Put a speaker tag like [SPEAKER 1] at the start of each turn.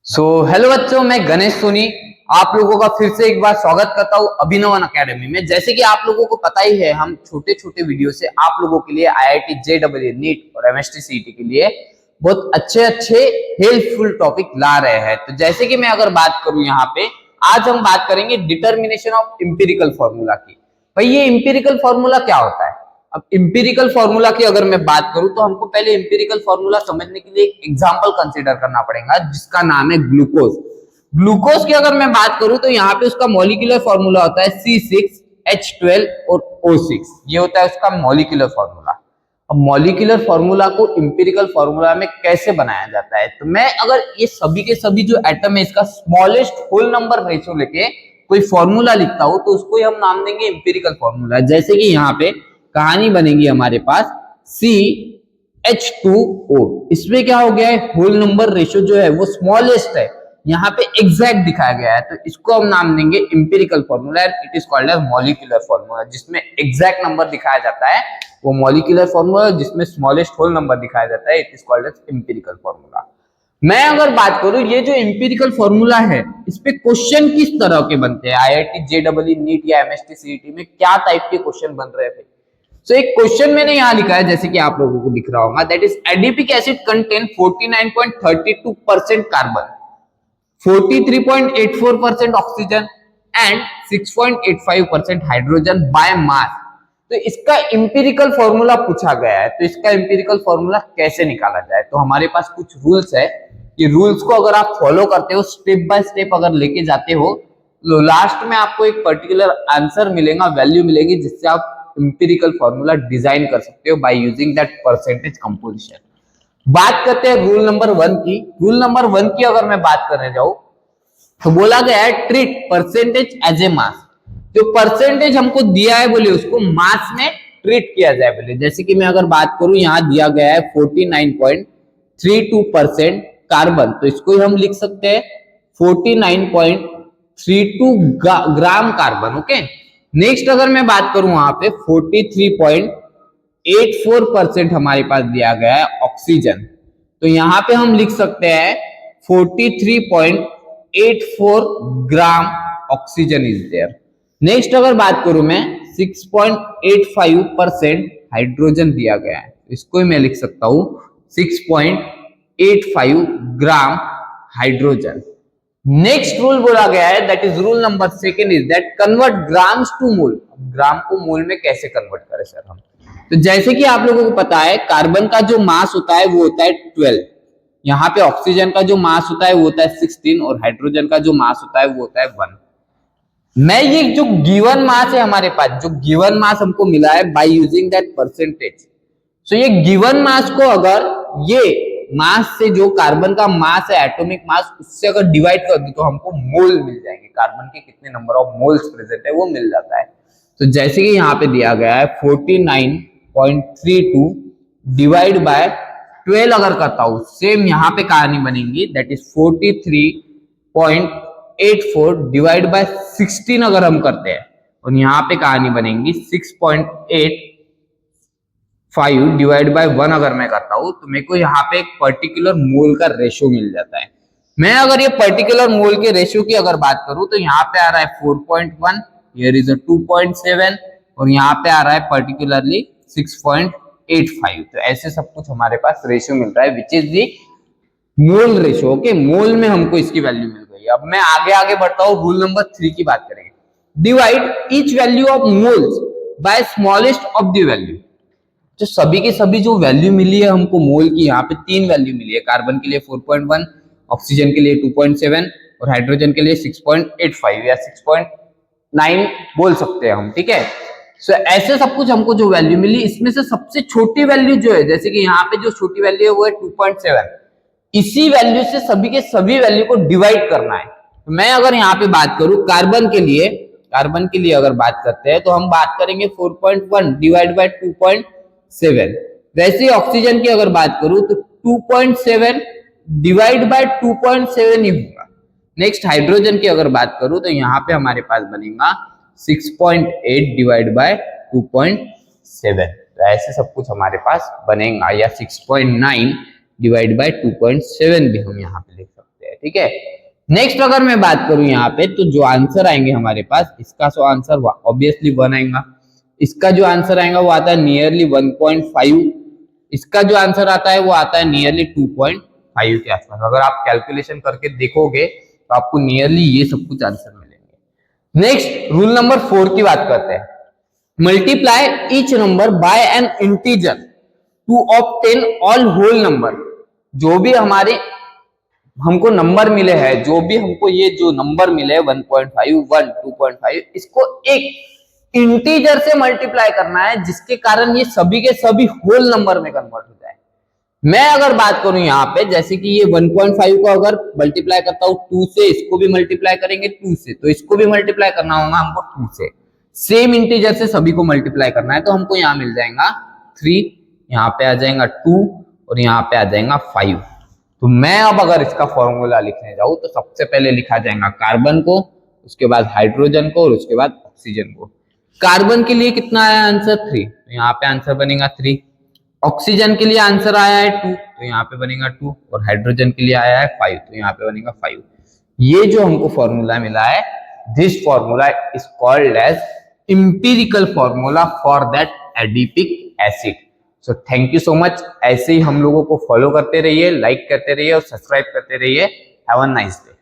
[SPEAKER 1] Hello बच्चों, मैं गणेश सोनी आप लोगों का फिर से एक बार स्वागत करता हूँ अभिनवन अकेडमी में। जैसे कि आप लोगों को पता ही है, हम छोटे छोटे वीडियो से आप लोगों के लिए आईआईटी जेईई नीट और एमएसटी सीईटी के लिए बहुत अच्छे अच्छे हेल्पफुल टॉपिक ला रहे हैं। तो जैसे कि मैं अगर बात करूं यहाँ पे, आज हम बात करेंगे डिटर्मिनेशन ऑफ इंपिरिकल फॉर्मूला की। भाई, ये इंपिरिकल फॉर्मूला क्या होता है? अब इंपिरिकल फॉर्मूला की अगर मैं बात करूं तो हमको पहले इंपिरिकल फॉर्मूला समझने के लिए एक एग्जांपल कंसीडर करना पड़ेगा, जिसका नाम है ग्लूकोज। ग्लूकोज की अगर मैं बात करूं तो यहाँ पे उसका मॉलिक्यूलर फॉर्मूला होता है C6H12 और O6। ये होता है उसका मॉलिक्यूलर फॉर्मूला। अब मॉलिक्यूलर फॉर्मूला को इंपिरिकल फॉर्मूला में कैसे बनाया जाता है, तो मैं अगर ये सभी के सभी जो एटम है इसका स्मॉलेस्ट होल नंबर रेशियो लेके कोई फॉर्मूला लिखता हूं तो उसको हम नाम देंगे इंपिरिकल फॉर्मूला। जैसे कि यहाँ पे कहानी बनेगी हमारे पास CH2O। इसमें क्या हो गया है, होल नंबर रेशियो जो है वो स्मॉलेस्ट है, यहाँ पे एग्जैक्ट दिखाया गया है, तो इसको हम नाम देंगे empirical formula. It is called as molecular formula. जिसमें एग्जैक्ट नंबर दिखाया जाता है वो मॉलिक्यूलर फॉर्मूला, जिसमें स्मॉलेस्ट होल नंबर दिखाया जाता है it is called as empirical formula. मैं अगर बात करूं, ये जो इंपिरिकल फॉर्मूला है इस पे क्वेश्चन किस तरह के बनते हैं आईआईटी जेईई नीट या एमएसटी सीईटी में, क्या टाइप के क्वेश्चन बन रहे थे। तो एक क्वेश्चन मैंने यहाँ लिखा है, जैसे कि आप लोगों को दिख रहा होगा, that is adipic acid contain 49.32% carbon, 43.84% oxygen and 6.85% hydrogen by mass. तो इसका इंपिरिकल फॉर्मूला पूछा गया है, तो इसका इंपिरिकल फॉर्मूला कैसे निकाला जाए। तो हमारे पास कुछ रूल्स है, ये रूल्स को अगर आप फॉलो करते हो, स्टेप बाय स्टेप अगर लेके जाते हो, तो लास्ट में आपको एक पर्टिकुलर आंसर मिलेगा, वैल्यू मिलेगी, जिससे आप इंपिरिकल फॉर्मूला डिजाइन कर सकते हो by using that percentage composition. बात करते हैं रूल नंबर 1 की। रूल नंबर 1 की अगर मैं बात करने जाऊं तो बोला गया है ट्रीट परसेंटेज एज ए मास। जो परसेंटेज हमको दिया है बोले उसको मास में ट्रीट किया जाए बोले। जैसे कि मैं अगर बात करूं, यहां दिया गया है 49.32% कार्बन, तो इसको हम लिख सकते हैं 49.32 ग्राम कार्बन। ओके, नेक्स्ट अगर मैं बात करूं, वहां पे 43.84% हमारे पास दिया गया है ऑक्सीजन, तो यहां पे हम लिख सकते हैं 43.84 gram oxygen is there. Next अगर बात करूं मैं, 6.85% हाइड्रोजन दिया गया है, इसको ही मैं लिख सकता हूं 6.85 ग्राम हाइड्रोजन। नेक्स्ट रूल बोला गया है, that is rule number 2 is that convert grams to mole. Gram को मोल में कैसे कन्वर्ट करें सर हम, तो जैसे कि आप लोगों को पता है कार्बन का जो मास होता है वो होता है 12, यहाँ पे ऑक्सीजन का जो मास होता है वो होता है 16 और हाइड्रोजन का जो मास होता है वो होता है 1। मैं ये जो गिवन मास है हमारे पास, जो गिवन मास हमको मिला है बाय यूजिंग दैट परसेंटेज, सो ये गिवन मास को अगर ये मास से, जो कार्बन का मास है एटॉमिक मास, उससे अगर डिवाइड कर दे तो हमको मोल मिल जाएंगे। कार्बन के कितने नंबर ऑफ मोल्स प्रेजेंट है वो मिल जाता है। तो जैसे कि यहाँ पे दिया गया है 49.32 डिवाइड बाय 12 अगर करता हूं, सेम यहाँ पे कहानी बनेगी, दैट इज 43.84 डिवाइड बाय 16 अगर हम करते हैं, और यहाँ पे कहानी बनेगी 6.85 डिवाइड बाय 1 अगर मैं करता हूं, तो मेरे को यहाँ पे एक पर्टिकुलर मोल का रेशियो मिल जाता है। मैं अगर ये पर्टिकुलर मोल के रेशियो की अगर बात करूं तो यहाँ पे आ रहा है 4.1, हियर इज 2.7 और यहाँ पे आ रहा है पर्टिकुलरली 6.85। तो ऐसे सब कुछ हमारे पास रेशियो मिल रहा है, which is the mole ratio. Okay, mole में हमको इसकी वैल्यू मिल गई। अब मैं आगे आगे बढ़ता हूँ, रूल नंबर 3 की बात करेंगे। Divide each value of moles bye smallest of the value. जो सभी के सभी जो वैल्यू मिली है हमको मोल की, यहाँ पे 3 वैल्यू मिली है, कार्बन के लिए 4.1, ऑक्सीजन के लिए 2.7 और हाइड्रोजन के लिए 6.85 या 6.9 बोल सकते हैं हम, ठीक है। सो ऐसे सब कुछ हमको जो वैल्यू मिली, इसमें से सबसे छोटी वैल्यू जो है, जैसे कि यहाँ पे जो छोटी वैल्यू है वो है 2.7, इसी वैल्यू से सभी के सभी वैल्यू को डिवाइड करना है। तो मैं अगर यहाँ पे बात करूं कार्बन के लिए, अगर बात करते हैं तो हम बात करेंगे 4.1 डिवाइड बाय 2.7। वैसे ही ऑक्सीजन की अगर बात करूं तो 2.7 डिवाइड बाय 2.7 ही होगा। नेक्स्ट हाइड्रोजन की अगर बात करूं तो यहाँ पे हमारे पास बनेगा 6.8 डिवाइड बाय 2.7। तो ऐसे सब कुछ हमारे पास बनेगा, या 6.9 डिवाइड बाय 2.7 भी हम यहाँ पे लिख सकते हैं, ठीक है। नेक्स्ट अगर मैं बात करूं यहाँ पे, तो जो आंसर आएंगे हमारे पास, इसका जो आंसर ऑब्वियसली 1 आएगा, इसका जो आंसर आएगा वो आता है नियरली 1.5, इसका जो आंसर आता है वो आता है नियरली 2.5 के आसपास। अगर आप कैलकुलेशन करके देखोगे तो आपको नियरली ये सब कुछ आंसर मिलेंगे। नेक्स्ट रूल नंबर 4 की बात करते हैं। Multiply each number by an integer to obtain all whole number. जो भी हमको नंबर मिले हैं, जो भी हमको ये जो नंबर मिले 1.5, 1, 2.5, इसको एक इंटीजर से मल्टीप्लाई करना है जिसके कारण ये सभी के सभी होल नंबर में कन्वर्ट हो जाए। मैं अगर बात करूं यहाँ पे, जैसे कि ये 1.5 को अगर मल्टीप्लाई करता हूं 2 से, इसको भी मल्टीप्लाई करेंगे 2 से, तो इसको भी मल्टीप्लाई करना होगा हमको 2 से। सेम इंटीजर से सभी को मल्टीप्लाई करना है, तो हमको यहाँ मिल जाएगा 3, यहाँ पे आ जाएगा 2 और यहाँ पे आ जाएगा 5। तो मैं अब अगर इसका फॉर्मूला लिखने जाऊं तो सबसे पहले लिखा जाएगा कार्बन को, उसके बाद हाइड्रोजन को और उसके बाद ऑक्सीजन को। कार्बन के लिए कितना आया आंसर 3, तो यहाँ पे आंसर बनेगा 3। ऑक्सीजन के लिए आंसर आया है 2, तो यहाँ पे बनेगा 2 और हाइड्रोजन के लिए आया है 5, तो यहाँ पे बनेगा 5। ये जो हमको फॉर्मूला मिला है, this formula is called as empirical formula for that adipic acid. So thank you so much. ऐसे ही हम लोगों को फॉलो करते रहिए, लाइक करते रहिए और सब्सक्राइब करते रहिए। Have a nice day.